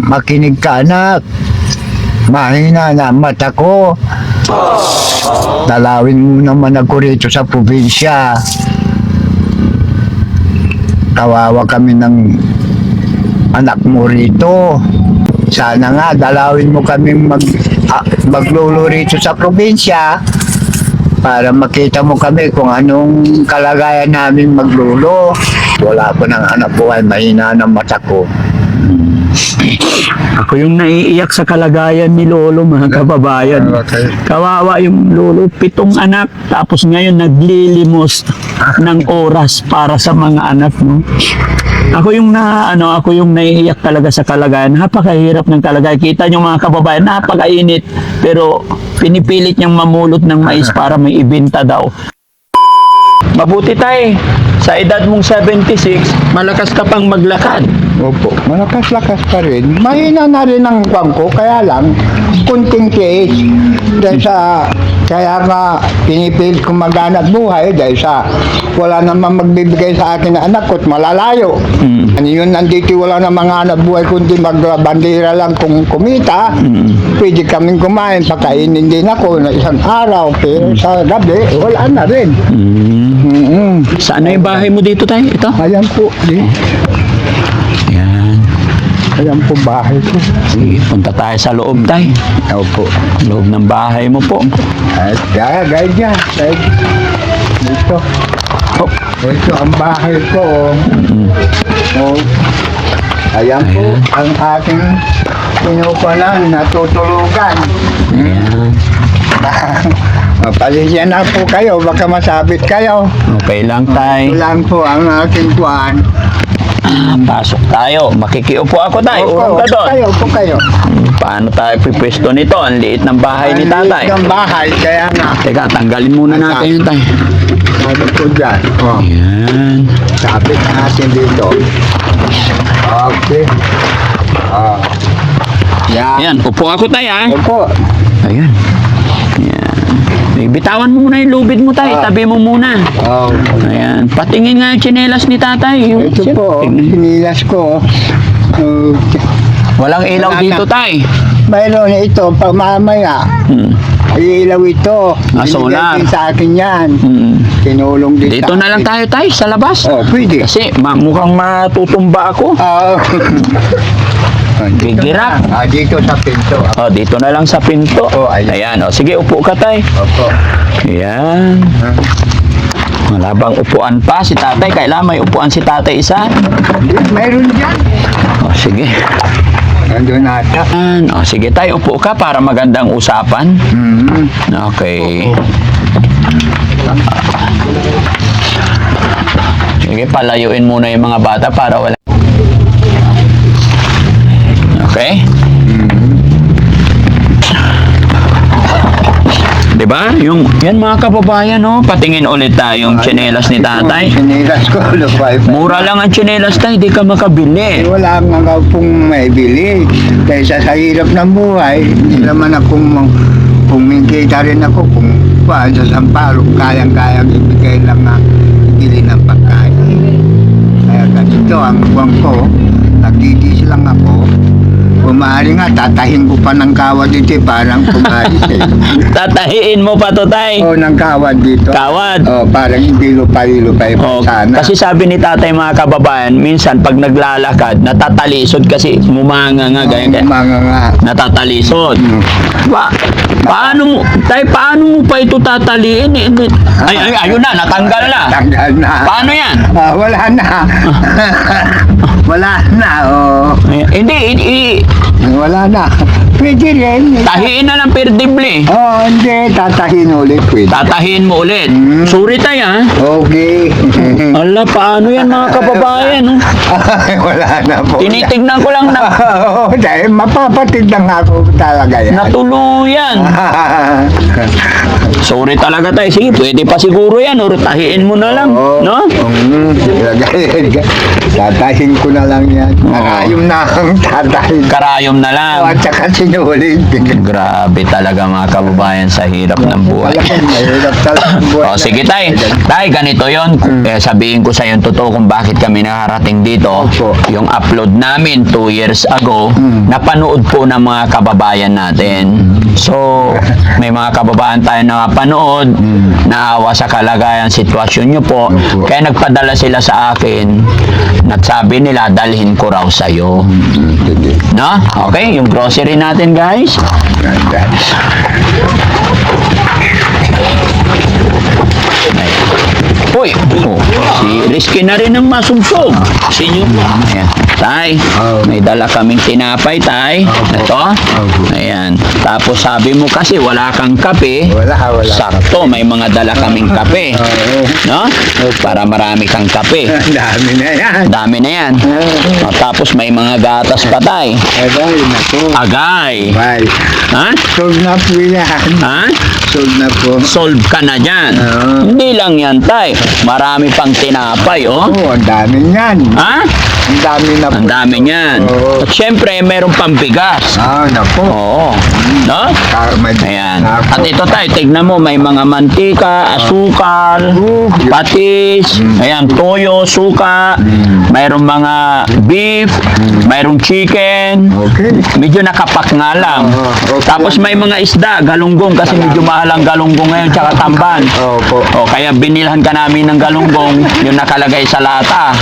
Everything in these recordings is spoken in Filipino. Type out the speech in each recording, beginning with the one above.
Makinig ka, anak. Mahina na ang mata ko. Dalawin mo naman ako rito sa probinsya. Kawawa kami ng anak mo rito. Sana nga, dalawin mo kami maglolo rito sa probinsya para makita mo kami kung anong kalagayan namin maglolo. Wala ko ng anak buhay, mahina ng mata ko. Ako yung naiiyak sa kalagayan ni Lolo, mga kababayan. Kawawa yung Lolo, 7 anak, tapos ngayon naglilimos ng oras para sa mga anak mo. Ako yung naiiyak talaga sa kalagayan. Napakahirap ng kalagayan. Kita nyo mga kababayan, napakainit. Pero pinipilit niyang mamulot ng mais para may ibenta daw. Mabuti tayo. Sa edad mong 76, malakas ka pang maglakad. Opo, malakas-lakas pa rin. Mahina na rin ang bangko, kaya lang, kunting tiis. Kaya nga, pinipilit kong maghanap buhay dahil sa wala namang magbibigay sa akin na anak ko at malalayo. Ano yun, nandito wala namang hanap buhay kundi magbandera lang kung kumita. Pwede kaming kumain, pakainin din ako na isang araw, pero sa gabi, wala na rin. Saan na yung bahay mo dito tayo? Ito? Ayan po, Ayan. ayan po bahay ko. Sige, punta tayo sa loob tayo. Opo. Loob ng bahay mo po. At guide dyan. Dito. Oh. Ito ang bahay ko. Oh. Ayan po ang aking pinukunan, natutulugan. Ayan. Pasensya na po kayo, baka masabit kayo. Okay lang Ito tayo. lang po ang aking kuwan. Pasok tayo. Makikiupo ako tayo. Urong ka doon. Kayo po kayo. Paano tayo pipwesto nito? Ang liit ng bahay ni tatay. Ang bahay, kaya nga. Teka, tanggalin muna natin yun tayo. Sabi ko dyan. Oh. Ayan. Sabit natin dito. Okay. Ah. Yan. Ayan, upo ako tayo ha. Opo. Ayan. Ayan. Bitawan mo muna yung lubid mo tayo. Tabi mo muna. Oh. Ayan. Patingin nga yung tsinelas ni tatay. Yung, Ito po, tingnan. sinilas ko. Walang ilaw Wala dito na. tay. Mayroon ito, pag mamaya, ilaw ito. Solar. Binigay din sa akin yan. Tinulong din Dito sa na lang akin. tayo tay, sa labas. Oh, pwede. Kasi mukhang matutumba ako. Oo. Gigirak. Dito sa pinto. Oh, dito na lang sa pinto. Oh, ayan. Ayan, oh. Sige, upo ka tay. Opo. Ayan. Wala bang upuan pa si tatay? Kailangan may upuan si tatay isa. Mayroon dyan. Oh, sige. Nandun ata. Ayan. Oh, sige tay, upo ka para magandang usapan. Okay. Sige, palayuin muna yung mga bata para wala. Okay? Diba? Yan mga kababayan, no? Patingin ulit tayo yung tsinelas ni tatay. Sinilas ko. Lupay pa. Mura lang ang tsinelas tayo, di ka makabili. Wala nga pong may bili. Dahil sa hirap ng buhay, hindi naman akong pumingkita rin ako kung paano sa sampalok, kayang-kayang ibigay lang na bili ng pagkain. Kaya ganito ang buwan ko, nagdidis lang ako. Kung maaari nga, tatahin ko pa ng kawad dito, parang kumaris eh. Tatahiin mo pa to, tay. O, ng kawad dito. Kawad. O, parang hindi lupay-lupay pa Oh, sana. kasi sabi ni tatay mga kababayan, minsan pag naglalakad, natatalisod kasi mumanga nga, ganyan. Mga nga. Natatalisod. Paano mo pa ito tataliin? Ayun na, natanggal na. Tanggal na. Paano yan? Wala na. Wala na, oh. Hindi, Wala na. Pwede rin. tahiin na lang perdible. Oh, hindi. Tatahin ulit, pwede. Tatahiin mo ulit. Sorry tayo, ha? Okay. Ala, paano yan mga kababayan? No? Wala na po. Tinitignan ko lang na Oo, dahil mapapatid lang ako talaga yan. natuluyan. Sorry talaga tayo. Sige, pwede pa siguro yan. Or tahiin mo na lang. Oo. No? Tatahin ko na lang yan. Karayom na ang tatahin. Karayom na lang. At saka sinulid. Grabe talaga mga kababayan sa hirap ng buhay. Talagang mahirap talaga ang buhay. O sige tay, ganito yon. Sabihin ko sa iyo totoo kung bakit kami nakarating dito. Opo. Yung upload namin 2 years ago, napanood po ng mga kababayan natin. So, may mga kababayan tayo na napanood, naawa sa kalagayan, sitwasyon nyo po. Opo. Kaya nagpadala sila sa akin, nagsabi nila, dalhin ko raw sa'yo. Sige. No? Okay, yung grocery natin guys. Ganda. Uy, si Rizky na rin ang masumsog. Sinyo po. Ayan. Tay, may dala kaming tinapay, tay. Ito. Ayan. Tapos sabi mo kasi wala kang kape. Wala. Sakto, may mga dala kaming kape. Oo. No? Para marami kang kape. Ang dami na yan. Dami na yan. O, tapos may mga gatas pa, tay. Agay, nako. Agay. Bye. Ha? Sold na po yan. Ha? Sold na po. Solve ka na dyan. Oo. Hindi lang yan, tay. Marami pang tinapay, oh. Oo, ang dami yan. Ha? Ang dami na po. Ang dami niyan. Oo. At syempre, meron pang bigas. Nako. Oo. No? Karma. Ayan. At ito tayo, tignan mo, may mga mantika, asukal, patis, ayan, toyo, suka, mayroong mga beef, mayroong chicken. Okay. Medyo nakapak nga lang. Oo. Okay. Tapos may mga isda, galunggong, kasi medyo mahal ang galunggong ngayon, tsaka tamban. Opo. O, kaya binilhan ka namin ng galunggong, yung nakalagay sa lata.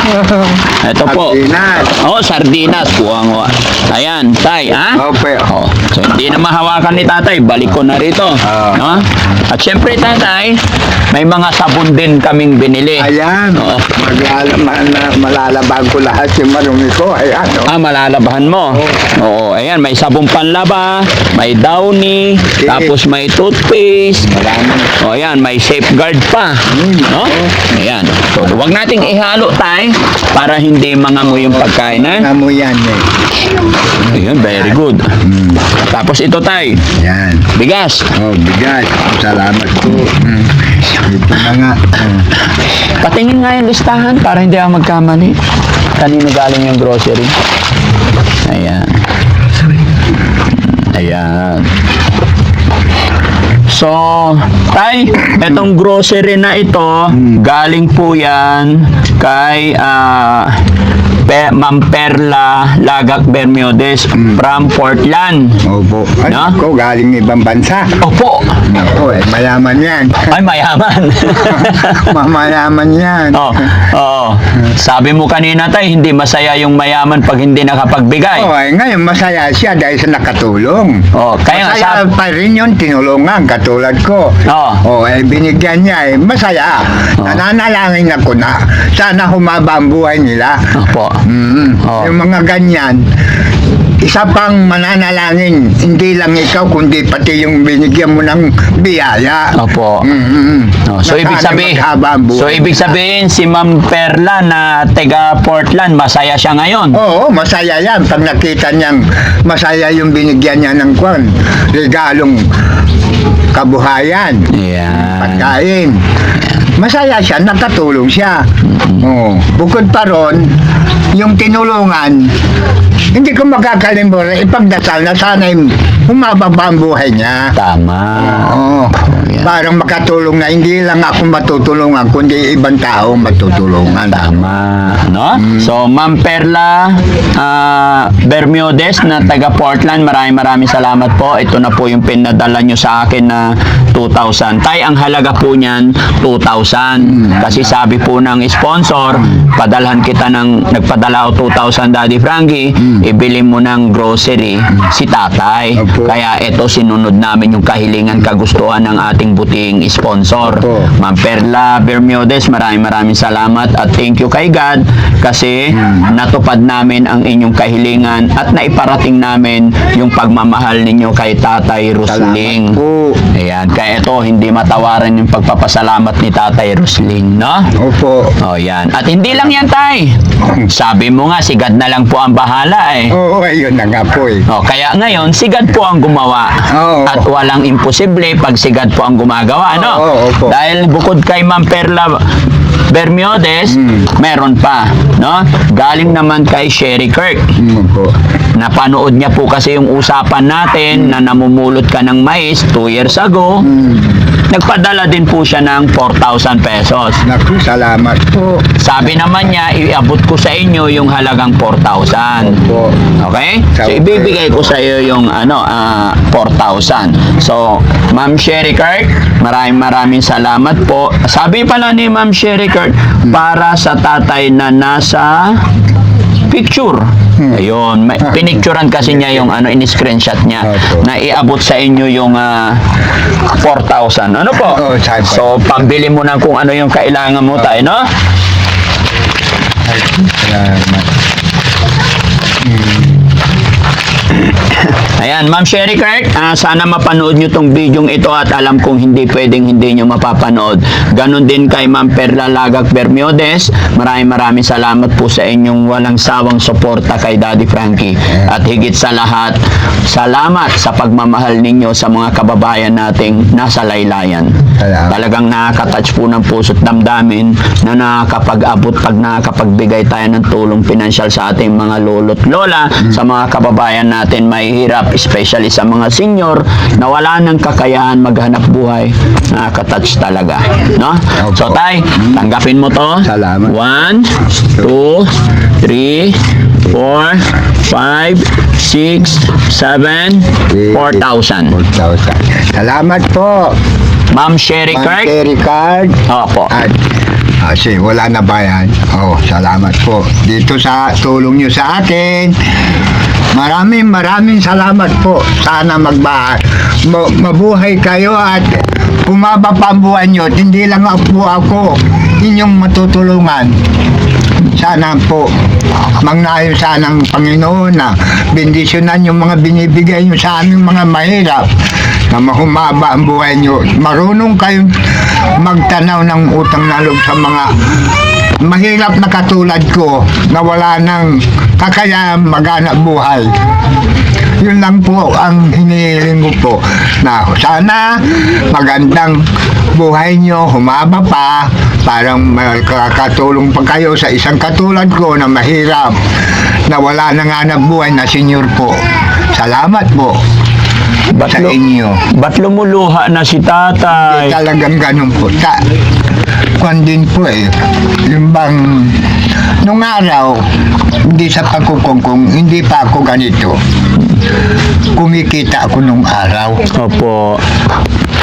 Ito po. Sardinas. Oh, sardinas. Kuha. Ayan, tay, ha? Opo. Oh, so hindi na mahawakan ni tatay, balik ko na rito. No? At syempre tatay, may mga sabon din kaming binili. Ayan. Oo. Malalabahan ko lahat yung marumi ko. Ayan. Ah, malalabahan mo. Oo, ayan, may sabong panlaba, may downy, tapos may toothpaste. O, ayan, may safeguard pa. No? Ayan. So, huwag nating ihalo tay para hindi mangamoy yung pagkain, ha? Ano mo yan eh. Ayan, very good. Tapos ito tay, Yan. bigas. Oh, bigat. Salamat po. Ito na nga. Patingin nga yung listahan para hindi ako magkamali. Kanino galing yung grocery? Ayan. Ayan. So, tay, etong grocery na ito, galing po yan kay Ma'am Perla Lagak Bermiodes from Portland. Opo. Ay, No? ako galing ibang bansa. Opo. Nako eh, mayaman yan. Ay, mayaman. Mamayaman yan. Oo. Sabi mo kanina tay, hindi masaya yung mayaman pag hindi nakapagbigay. Oh, eh, ngayon masaya siya dahil sa nakatulong. Oh, kaya nga Masaya pa rin yun, tinulungan, katulad ko. Oo. Eh, binigyan niya eh, masaya. Oo. Nananalangin ako na sana humaba ang buhay nila. Opo. Oo. Yung mga ganyan, isa pang mananalangin, hindi lang ikaw, kundi pati yung binigyan mo ng biyaya. Opo. Oh, so Na ibig sana sabihin, maghaba ang buhay. si Ma'am Perla na taga Portland, masaya siya ngayon. Oo, masaya yan. Pag nakita niyang masaya yung binigyan niya ng kwan, regalong kabuhayan, Ayan. pagkain. Masaya siya, nakatulong siya. Oo. Bukod pa ron, yung tinulungan, hindi ko makakalimutan, ipagdasal na sana'y humaba pa ang buhay niya. Tama. Oo. Ayan. Parang makatulong na hindi lang ako matutulungan, kundi ibang tao matutulungan. Tama. No? So, Ma'am Perla Bermiodes na taga Portland, maraming salamat po. Ito na po yung pinadala nyo sa akin na 2,000. Tay, ang halaga po niyan, 2,000. Kasi sabi po ng sponsor, nagpadala ako 2,000 Daddy Frankie, ibili mo ng grocery si tatay. Opo. Kaya ito, sinunod namin yung kahilingan, kagustuhan ng ating buting sponsor. Opo. Ma'am Perla Bermiodes, maraming salamat at thank you kay God kasi natupad namin ang inyong kahilingan at naiparating namin yung pagmamahal ninyo kay Tatay Rusling. Salamat po. Ayan, kaya ito hindi matawaran yung pagpapasalamat ni Tatay Rusling, no? Opo. Oh, yan. At hindi lang yan, tay. Sabi mo nga, si God na lang po ang bahala eh. Oo, ayun na nga po eh. Oh, kaya ngayon, si God po ang gumawa. Oo. At walang imposible pag si God po ang gumagawa, no? Oo, opo. Dahil bukod kay Ma'am Perla Bermiodes, meron pa, no? Galing naman kay Sherry Kirk. Po. Napanood niya po kasi yung usapan natin na namumulot ka ng mais 2 years ago. Nagpadala din po siya ng 4,000 pesos. Naku, salamat po. Sabi naman niya, iabot ko sa inyo yung halagang 4,000. Po. Okay? So, ibibigay ko sa iyo yung 4,000. So, Ma'am Sherry Kirk, maraming salamat po. Sabi pala ni Ma'am Sherry Kirk, para sa tatay na nasa picture. Ayun, pinicturean kasi niya yung in-screenshot niya Opo. na iabot sa inyo yung 4,000. Ano po? Oo, sabi po. So, pambili mo na kung ano yung kailangan mo tayo, no? Salamat. Ayan, Ma'am Sherry Kirk, sana mapanood nyo tong video ito at alam kong hindi pwedeng hindi nyo mapapanood. Ganon din kay Ma'am Perla Lagak Bermiodes. Maraming salamat po sa inyong walang sawang suporta kay Daddy Frankie. At higit sa lahat, salamat sa pagmamahal ninyo sa mga kababayan nating nasa laylayan. Salamat. Talagang nakaka-touch po ng puso't damdamin na nakakapag-abot pag nakakapagbigay tayo ng tulong pinansyal sa ating mga lolo't lola, sa mga kababayan natin may hirap, especially sa mga senior na wala ng kakayahan maghanap buhay. Nakaka-touch talaga, no? So tay, tanggapin mo to. Salamat. 1, 2, 3, 4, 5, 6, 7, 4,000. 4,000. Salamat po. Ma'am Sherry Ma'am Kirk. Sherry Card. Opo. At kasi wala na ba yan? Salamat po. Dito sa tulong nyo sa akin. Maraming salamat po. Sana mabuhay kayo at bumaba pa ang buhay nyo. Hindi lang po ako inyong matutulungan. Sana po mangnayon sana ng Panginoon na bendisyonan yung mga binibigay nyo sa aming mga mahirap na mahumaba ang buhay nyo. Marunong kayong magtanaw ng utang na loob sa mga mahirap na katulad ko na wala ng kakayahan maghanap buhay. Yun lang po ang hinihiling ko po na sana magandang buhay nyo, humaba pa, parang makakatulong pa kayo sa isang katulad ko na mahirap, na wala nang hanap buhay na senior po. Salamat po sa inyo. Ba't lumuluha na si tatay? Talagang ganun po. Kwan din po yung bang nung araw, hindi sa pagkukungkung, hindi pa ako ganito. Kumikita ako nung araw. Opo.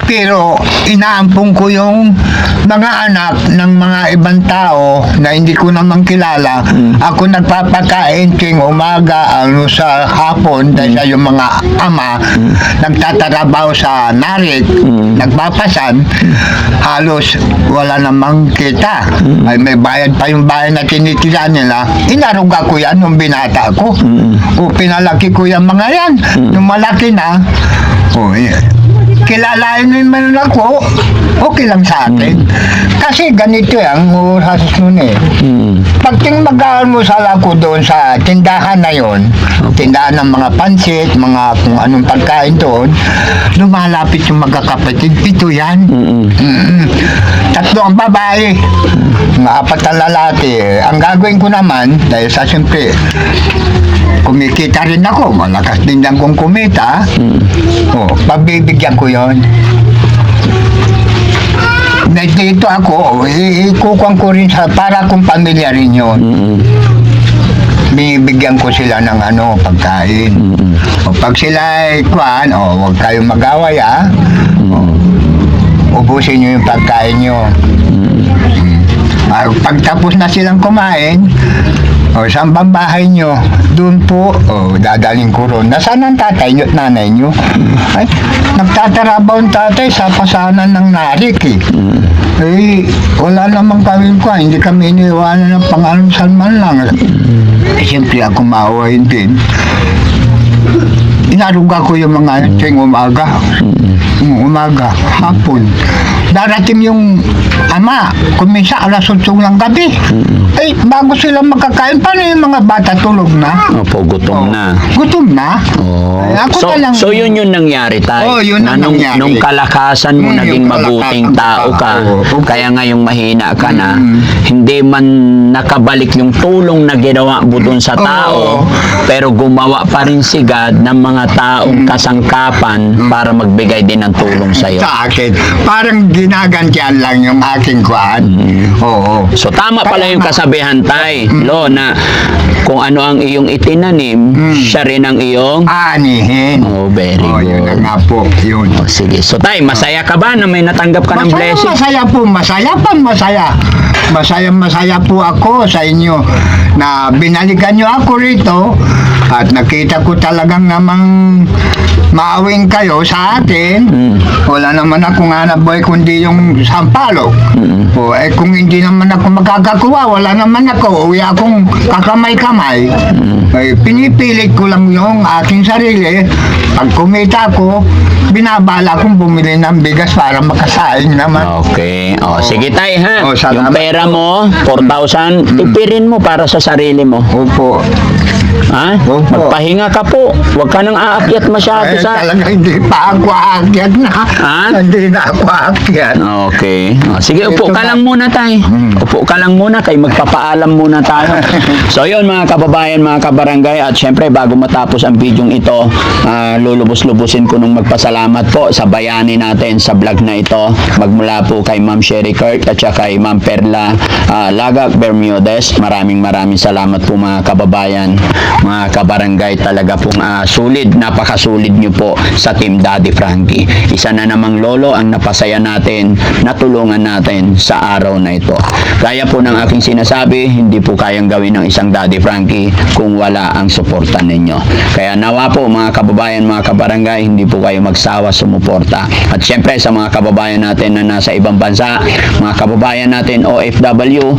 Pero inaampong ko yung mga anak ng mga ibang tao na hindi ko naman kilala. Ako nagpapakain tuwing umaga, sa hapon, dahil sa yung mga ama nagtatrabaho sa narik, nagpapasan, halos wala namang kita. Ay, may bayad pa yung bahay na tinitira nila. Inaruga ko yan nung binata ko. Pinalaki ko yung mga yan. Nung malaki na, kilalain naman ako, okay lang sa akin. Kasi ganito ang oras nun Pag mag-almusal ako doon sa tindahan na yon, tindahan ng mga pansit, mga kung anong pagkain doon, lumalapit yung magkakapatid, 7 yan. 3 ang babae, mga 4 ang lalaki. Ang gagawin ko naman, dahil sa siyempre, kumikita rin ako, malakas din lang kong kumita, pabibigyan ko yon. Dito ako, ikukuhan ko rin para kung pamilya rin yun. Binibigyan ko sila ng pagkain. Pag sila kuhan, huwag kayong mag-away ubusin nyo yung pagkain nyo. Pag tapos na silang kumain, saan bang bahay nyo? Doon po, dadaling ko ron. Nasaan ang tatay nyo at nanay nyo? Ay, nagtatarabaw ang tatay sa pasanan ng narik wala namang kami hindi kami iniwanan ng pangalan man lang. Siyempre ako maawain din. Inaruga ko yung mga tuwing umaga, hapon. darating yung ama, kumisa alas 8 ng gabi. Ay, bago sila makakain, paano yung mga bata tulog na? Opo, gutom na. Gutom na. Oh. Ay, ako So, na lang. so yun nangyari tayo. Oh, yun ang nung, nangyari. nung kalakasan mo, naging yung mabuting tao ka. Oo. Kaya ngayong mahina ka na, hindi man nakabalik yung tulong na ginawa mo dun sa tao, pero gumawa pa rin si God ng mga taong kasangkapan para magbigay din ng tulong sa iyo. Sa akin, parang ginagantian lang yung aking kuhaan. Oo. So tama pala yung kasabihan tay, Lo, na kung ano ang iyong itinanim, siya rin ang iyong Anihin. Oh, very Yun na good. nga po, yun. Oh, sige. So tay, masaya ka ba na may natanggap ka ng blessing? Masaya po, masaya pa, masaya. Masaya po ako sa inyo na binalikan nyo ako rito at nakita ko talagang namang maawing kayo sa akin. Wala naman akong hanap buhay kundi yung sampalok. O, kung hindi naman ako magkakakuha, wala naman ako. Uwi akong kakamay-kamay. Pinipilit ko lang yung aking sarili. Pag kumita ko, binabala kong bumili ng bigas para makasaing naman. Okay. O, sige tay ha. Oh, salamat. Yung pera mo, 4,000, tipirin mo para sa sarili mo. Opo. Ha? Opo. Magpahinga ka po. Huwag ka nang aakyat masyado sa... Talaga hindi pa ako aakyat na. Ha? Hindi na ako aakyat. Okay. O, sige, upo Ito ka na. lang muna tay. Upo ka lang muna kay magpapaalam muna tayo. So yun mga kababayan, mga kabarangay, at syempre bago matapos ang bidyong ito, lulubos-lubusin ko nung magpasalamat po sa bayani natin sa vlog na ito. Magmula po kay Ma'am Sherry Kurt at saka kay Ma'am Perla Lagak Bermudez. Maraming salamat po mga kababayan, mga kabarangay, talaga pong sulit, napakasulit nyo po sa Team Daddy Frankie. Isa na namang lolo ang napasaya natin, natulungan natin sa araw na ito. Kaya po ng aking sinasabi, hindi po kayang gawin ng isang Daddy Frankie kung wala ang suporta ninyo. Kaya nawa po mga kababayan, mga kabarangay, hindi po kayo magsawa sumuporta. At syempre sa mga kababayan natin na nasa ibang bansa, mga kababayan natin OFW,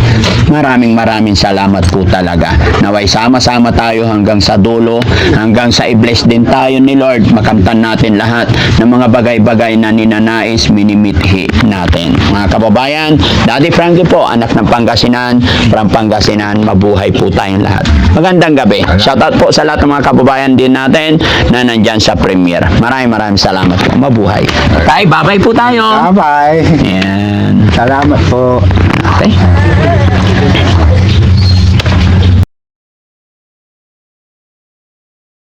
maraming salamat po talaga. Naway sama-sama tayo hanggang sa dulo, hanggang sa i-bless din tayo ni Lord, makamtan natin lahat ng mga bagay-bagay na ninanais, minimithi natin. Mga kababayan, Daddy Frankie po, anak ng Pangasinan, from Pangasinan, mabuhay po tayong lahat. Magandang gabi. Shoutout po sa lahat ng mga kababayan din natin na nandyan sa premiere. Maraming salamat po. Mabuhay. Tay, bye-bye po tayo. Bye-bye. Ayan. Salamat po. Okay.